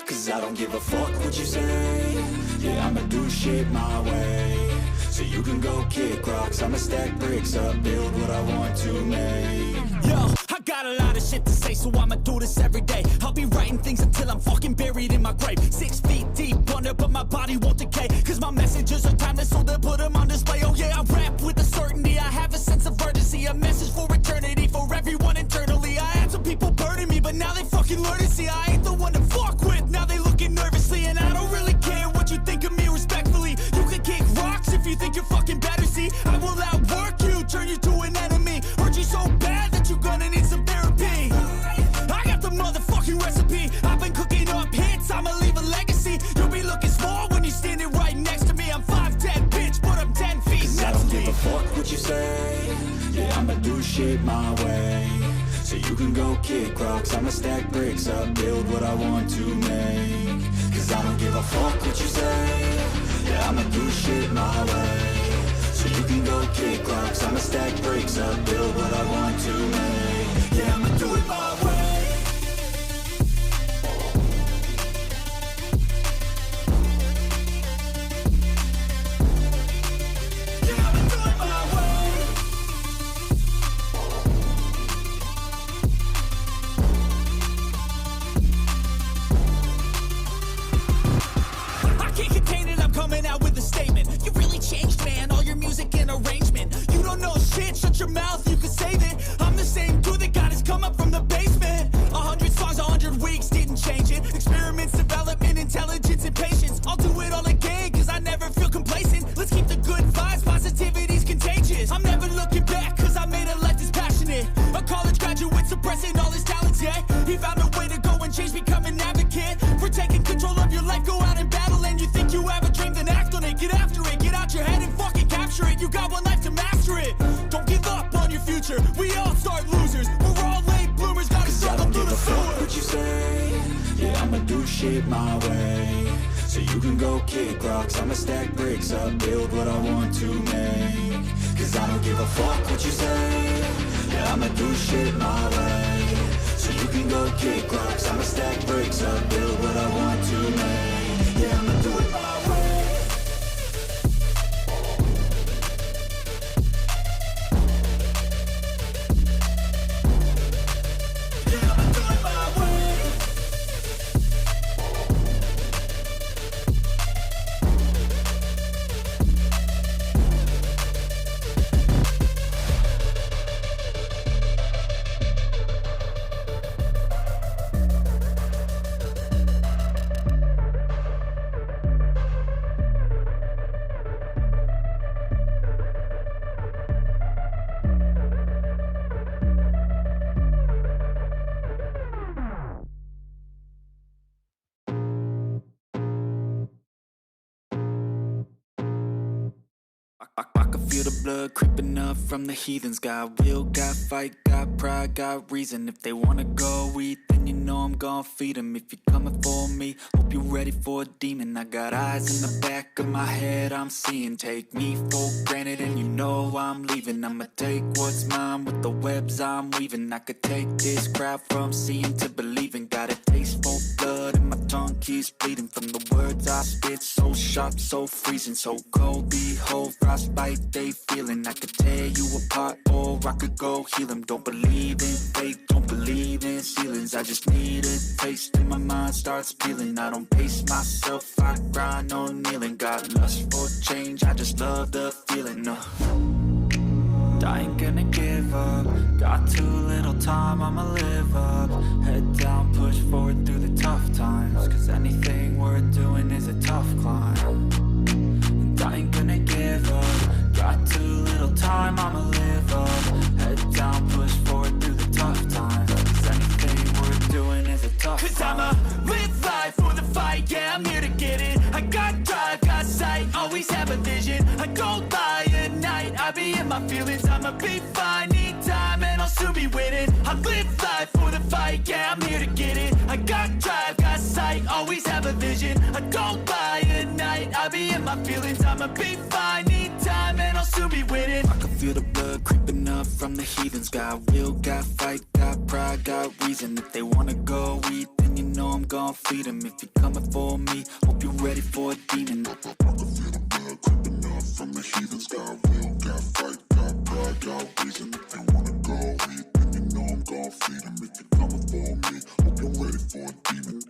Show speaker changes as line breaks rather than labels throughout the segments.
'Cause I don't give a fuck what you say. Yeah, I'ma do shit my way. So you can go kick rocks, I'ma stack bricks up, build what I want to make.
Yo, I got a lot of shit to say, so I'ma do this every day. I'll be writing things until I'm fucking buried in my grave. 6 feet deep under, but my body won't decay. 'Cause my messages are timeless, so they'll put them on display. Oh yeah, I rap with a certainty, I have a sense of urgency. A message for eternity, for everyone internally. I had some people burning me, but now they fucking learn to see I ain't the one to fuck with. Now they looking nervously, and I don't really care what you think of me respectfully. You can kick rocks if you think you're fucking better, see. I will outwork you, turn you to an enemy. Hurt you so bad that you're gonna need some therapy. I got the motherfucking recipe, I've been cooking
shit my way. So you can go kick rocks, I'ma stack bricks up, build what I want to make. Cause I don't give a fuck what you say, yeah, I'ma do shit my way. So you can go kick rocks, I'ma stack bricks up, build what I want to make. Yeah, I'ma do it my way.
Shut your mouth, you can save it. I'm the same dude that got his come up from the basement. 100 songs, 100 weeks, didn't change it. Experiments, development, intelligence, and patience. I'll do it all again, cause I never feel complacent. Let's keep the good vibes, positivity's contagious. I'm never looking back, cause I made a life that's passionate. A college graduate suppressing all his talents, yeah. He found a way to go and change, become an advocate. For taking control of your life, go out and battle. And you think you have a dream, then act on it. Get after it, get out your head and fucking capture it. You got one life to master it. Don't give up on your future, we all start losers. We're all late bloomers, gotta struggle through the sewer.
What you say, yeah, I'ma do shit my way. So you can go kick rocks, I'ma stack bricks up, build what I want to make. Cause I don't give a fuck what you say, yeah, I'ma do shit my way. So you can go kick rocks, I'ma stack bricks up, build what I want to make. Yeah, I'ma do it my way.
I can feel the blood creeping up from the heathens. Got will, got fight, got pride, got reason. If they wanna go eat, then you know I'm gon' feed them. If you're coming for me, hope you're ready for a demon. I got eyes in the back of my head, I'm seeing. Take me for granted and you know I'm leaving. I'ma take what's mine with the webs I'm weaving. I could take this crowd from seeing to believing. Got a taste for blood and my tongue keeps bleeding. From the words I spit, so sharp, so freezing. So cold, behold, frostbite they feeling. I could tear you apart or I could go heal them. Don't believe in fate, don't believe in ceilings. I just need a taste and my mind starts peeling. I don't pace myself, I grind on kneeling. Got lust for change, I just love the feeling. No, I ain't gonna give up. Got too little time, I'ma live up. Head down, push forward through the tough times. Cause anything worth doing is a tough climb. And I ain't gonna give up. Got too little time, I'ma live up. Head down, push forward through the tough times. Cause anything worth doing is a tough climb.
Cause I'ma live life for the fight, yeah, I'm here to get it. I got drive, got sight, always have a vision. I don't lie at night, I be in my feelings. I'ma be fine, need time and I'll soon be winning. I live life for the fight, yeah, I'm here to get it. I got drive, got sight, always have a vision. I don't lie at night, I be in my feelings. I'ma be fine, need time and I'll soon be winning.
I can feel the blood creeping up from the heathens. Got will, got fight, got pride, got reason. If they wanna go eat, then you know I'm gon' feed them. If you're coming for me, hope you're ready for a demon. I can feel the blood creeping up from the heathens. Got will, got fight, got pride, got reason. If they wanna go eat, then you know I'm gon' feed them. If you're coming for me, hope you're ready for a demon.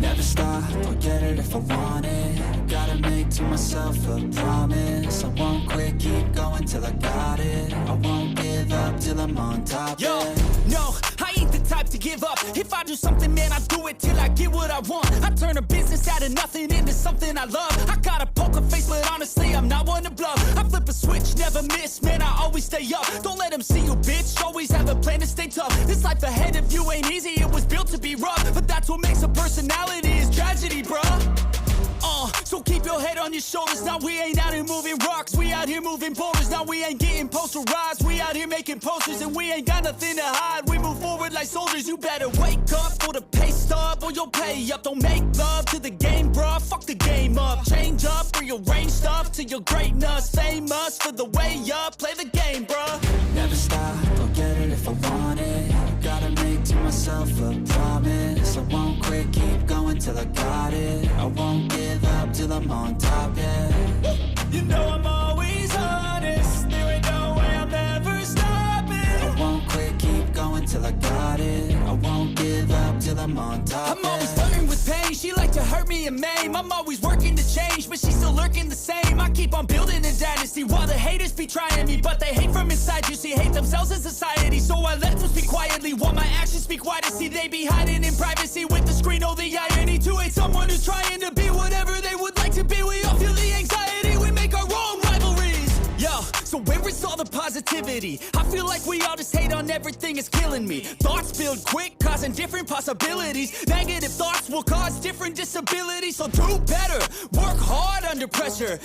Never stop, I'll get it if I want it. Gotta make to myself a promise. I won't quit, keep going till I got it. I won't give up till I'm on top.
Yo,
yeah.
no, I ain't the type to give up. If I do something, man, I do it till I get what I want. I turn a business out of nothing into something I love. I got a poker face, but honestly, I'm not one to bluff. I flip a switch, never miss, man, I always stay up. Don't let them see you, bitch, always have a plan to stay tough. This life ahead of you ain't easy, it was built to be rough. But that's what makes a personality, is tragedy, bruh. So keep your head on your shoulders. Now we ain't out here moving rocks, we out here moving boulders. Now we ain't getting posterized, we out here making posters. And we ain't got nothing to hide, we move forward like soldiers. You better wake up for the pay stub, or you'll pay up. Don't make love to the game, bruh, fuck the game up. Change up, rearrange stuff to your greatness. Famous for the way up, play the game, bruh.
Never stop, I'll get it if I want it. Gotta make to myself a promise. I won't quit, keep going till I got it. I won't give up till I'm on top, yeah.
You know I'm always honest, there ain't no way I'm ever stopping.
I won't quit, keep going till I got it. I won't give up till I'm on top,
I'm always flirting with pain, she like to hurt me and maim. I'm always working to change, but she's still lurking the same. I keep on building a dynasty while the haters be trying me. But they hate from inside, you see, hate themselves in society. So I let them speak quietly while my actions speak wider. See, they be hiding in privacy with the screen, oh the irony. To hate someone who's trying to be whatever they would like to be. We all feel the anxiety, we make our own rivalries. Yo, so where is all the positivity? I feel like we all just hate on everything, it's killing me. Thoughts build quick, causing different possibilities. Negative thoughts will cause different disabilities. So do better, work hard under pressure.